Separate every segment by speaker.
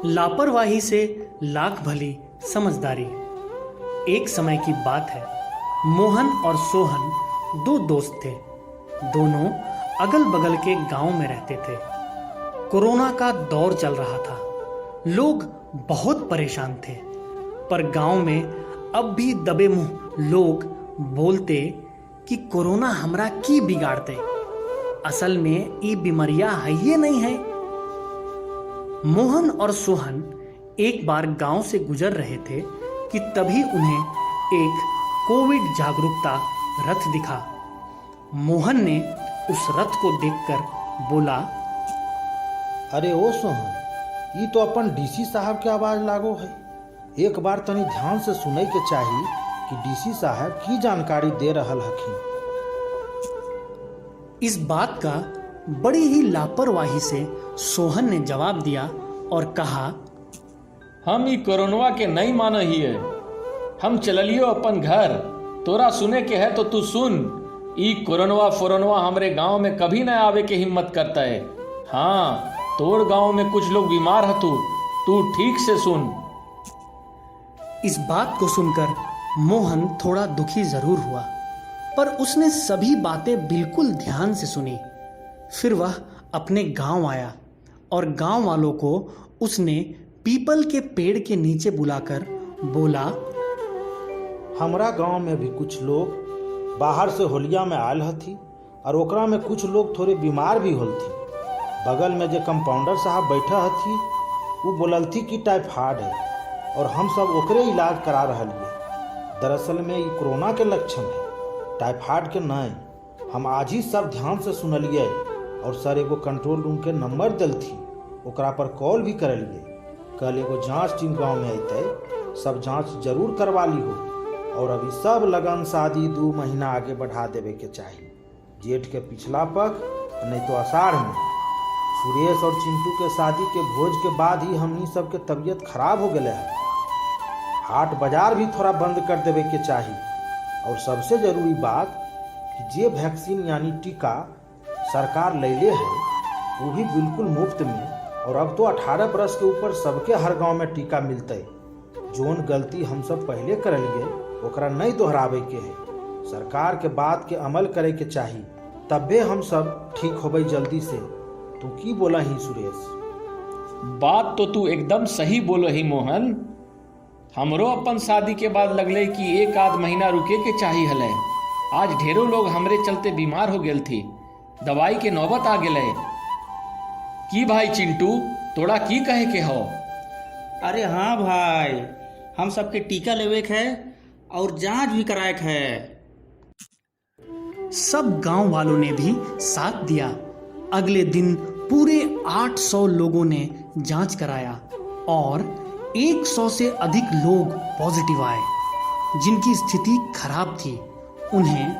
Speaker 1: लापरवाही से लाख भली समझदारी। एक समय की बात है, मोहन और सोहन दो दोस्त थे। दोनों अगल बगल के गांव में रहते थे। कोरोना का दौर चल रहा था। लोग बहुत परेशान थे, पर गांव में अब भी दबे मुंह लोग बोलते कि कोरोना हमरा की बिगाड़ते, असल में ये बीमारियां है ये नहीं है। मोहन और सोहन एक बार गांव से गुजर रहे थे कि तभी उन्हें एक कोविड जागरूकता रथ दिखा। मोहन ने उस रथ को देखकर बोला,
Speaker 2: अरे ओ सोहन, ये तो अपन डीसी साहब के आवाज लागो है। एक बार तनी ध्यान से सुने के चाही कि डीसी साहब की जानकारी दे रहल हखिन।
Speaker 1: इस बात का बड़ी ही लापरवाही से सोहन ने जवाब दिया और कहा,
Speaker 3: हम ई कोरोनवा के नहीं मानो ही है। हम चललियो अपन घर, तोरा सुने के है तो तू सुन। ई कोरोनवा हमरे गांव में कभी न आवे के हिम्मत करता है। हाँ, तोर गांव में कुछ लोग बीमार है, तू ठीक से सुन।
Speaker 1: इस बात को सुनकर मोहन थोड़ा दुखी जरूर हुआ, पर उसने सभी बातें बिल्कुल ध्यान से सुनी। फिर वह अपने गांव आया और गांव वालों को उसने पीपल के पेड़ के नीचे बुलाकर बोला,
Speaker 2: हमरा गांव में भी कुछ लोग बाहर से होलिया में आयल हथी और ओकरा में कुछ लोग थोड़े बीमार भी होल थी। बगल में जो कंपाउंडर साहब बैठा हथी वो बोलल थी कि टाइफाइड है और हम सब ओकरे इलाज करा रहलिए। दरअसल में ये कोरोना के लक्षण है, टाइफाइड के नहीं। हम आज ही सब ध्यान से सुनलिए और सर एगो कंट्रोल रूम के नंबर दिल थी, ओकरा पर कॉल भी करलिए। कल एगो जांच टीम गांव में अतै, सब जांच जरूर करवा ली हो। और अभी सब लगन शादी 2 महीना आगे बढ़ा देवे के चाहिए, जेठ के पिछला पख नहीं तो आषाढ़ में। सुरेश और चिंटू के शादी के भोज के बाद ही हमनी सबके तबीयत खराब हो गए है। हाट बाजार भी थोड़ा बंद कर देवे के चाहिए। और सबसे जरूरी बात कि जे वैक्सीन यानी टीका सरकार लैले है वो भी बिल्कुल मुफ्त में। और अब तो 18 बरस के ऊपर सबके हर गांव में टीका मिलते। जोन गलती हम सब पहले करलिए ओकरा नहीं दोहरावे के है। सरकार के बात के अमल करे के चाहिए, तबे हम सब ठीक होबे जल्दी से। तू की बोला ही सुरेश?
Speaker 3: बात तो तू एकदम सही बोलो ही मोहन। हमरो अपन शादी के बाद लगले कि 1 आध महीना रुके के चाहिए हले। आज ढेरों लोग हमरे चलते बीमार हो गेल थी, दवाई के नौबत आ गेले। की भाई चिंटू, तोड़ा की कहे के हो?
Speaker 4: अरे हाँ भाई, हम सबके टीका लेवे के है और जांच भी कराए के है।
Speaker 1: सब गांव वालों ने भी साथ दिया। अगले दिन पूरे 800 लोगों ने जांच कराया और 100 से अधिक लोग पॉजिटिव आए। जिनकी स्थिति खराब थी उन्हें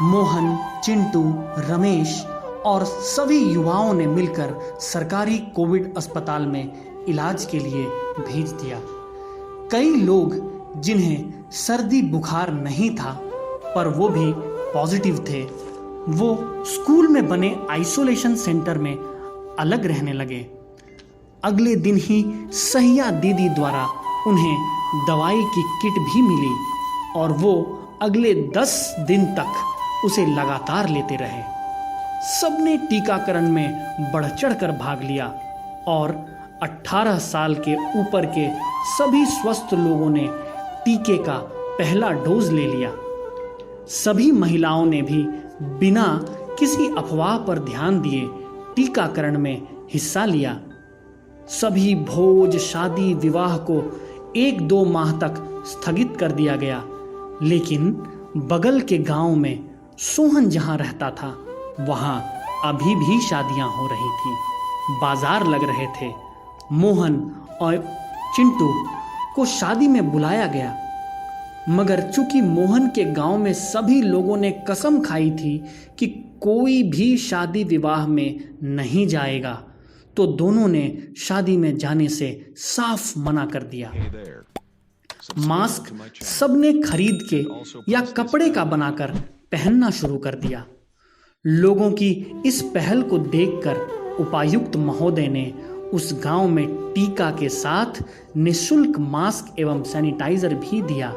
Speaker 1: मोहन, चिंटू, रमेश और सभी युवाओं ने मिलकर सरकारी कोविड अस्पताल में इलाज के लिए भेज दिया। कई लोग जिन्हें सर्दी बुखार नहीं था पर वो भी पॉजिटिव थे, वो स्कूल में बने आइसोलेशन सेंटर में अलग रहने लगे। अगले दिन ही सहिया दीदी द्वारा उन्हें दवाई की किट भी मिली और वो अगले 10 दिन तक उसे लगातार लेते रहे। सबने टीकाकरण में बढ़ चढ़कर भाग लिया और 18 साल के ऊपर के सभी स्वस्थ लोगों ने टीके का पहला डोज ले लिया। सभी महिलाओं ने भी बिना किसी अफवाह पर ध्यान दिए टीकाकरण में हिस्सा लिया। सभी भोज, शादी, विवाह को 1-2 माह तक स्थगित कर दिया गया। लेकिन बगल के गांव में सोहन जहां रहता था वहां अभी भी शादियां हो रही थी, बाजार लग रहे थे। मोहन और चिंटू को शादी में बुलाया गया, मगर चूंकि मोहन के गांव में सभी लोगों ने कसम खाई थी कि कोई भी शादी विवाह में नहीं जाएगा, तो दोनों ने शादी में जाने से साफ मना कर दिया। मास्क सबने खरीद के या कपड़े का बनाकर पहनना शुरू कर दिया। लोगों की इस पहल को देखकर उपायुक्त महोदय ने उस गांव में टीका के साथ निःशुल्क मास्क एवं सैनिटाइजर भी दिया।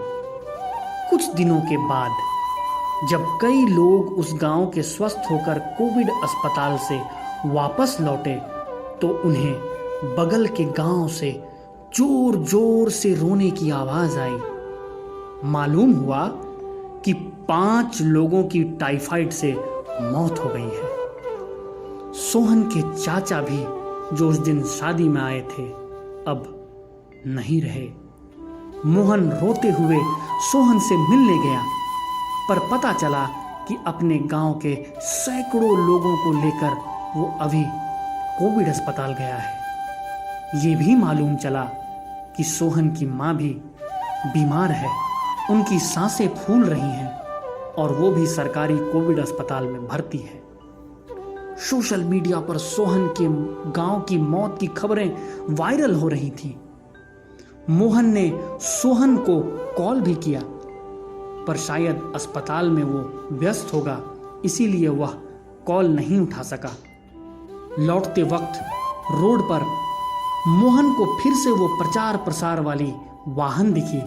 Speaker 1: कुछ दिनों के बाद जब कई लोग उस गांव के स्वस्थ होकर कोविड अस्पताल से वापस लौटे तो उन्हें बगल के गांव से जोर जोर से रोने की आवाज आई। मालूम हुआ कि 5 लोगों की टाइफाइड से मौत हो गई है। सोहन के चाचा भी जो उस दिन शादी में आए थे अब नहीं रहे। मोहन रोते हुए सोहन से मिलने गया, पर पता चला कि अपने गांव के सैकड़ों लोगों को लेकर वो अभी कोविड अस्पताल गया है। ये भी मालूम चला कि सोहन की माँ भी बीमार है, उनकी सांसें फूल रही हैं और वो भी सरकारी कोविड अस्पताल में भर्ती है। सोशल मीडिया पर सोहन के गांव की मौत की खबरें वायरल हो रही थी। मोहन ने सोहन को कॉल भी किया, पर शायद अस्पताल में वो व्यस्त होगा, इसीलिए वह कॉल नहीं उठा सका। लौटते वक्त रोड पर मोहन को फिर से वो प्रचार प्रसार वाली वाहन दिखी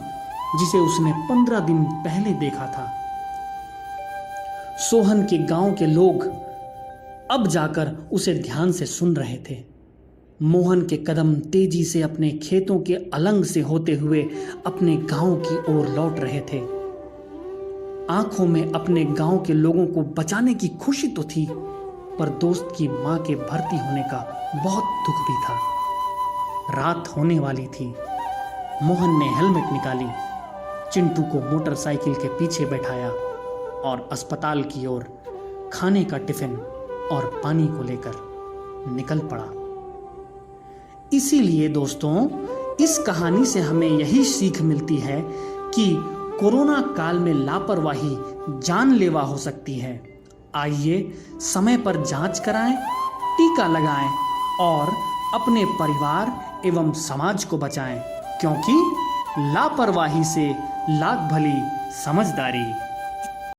Speaker 1: जिसे उसने 15 दिन पहले देखा था। सोहन के गांव के लोग अब जाकर उसे ध्यान से सुन रहे थे। मोहन के कदम तेजी से अपने खेतों के अलंग से होते हुए अपने गांव की ओर लौट रहे थे। आंखों में अपने गांव के लोगों को बचाने की खुशी तो थी, पर दोस्त की मां के भर्ती होने का बहुत दुख भी था। रात होने वाली थी। मोहन ने हेलमेट निकाली, चिंटू को मोटरसाइकिल के पीछे बैठाया और अस्पताल की ओर खाने का टिफिन और पानी को लेकर निकल पड़ा। इसीलिए दोस्तों, इस कहानी से हमें यही सीख मिलती है कि कोरोना काल में लापरवाही जानलेवा हो सकती है। आइए समय पर जांच कराएं, टीका लगाएं और अपने परिवार एवं समाज को बचाएं, क्योंकि लापरवाही से लाख भली समझदारी।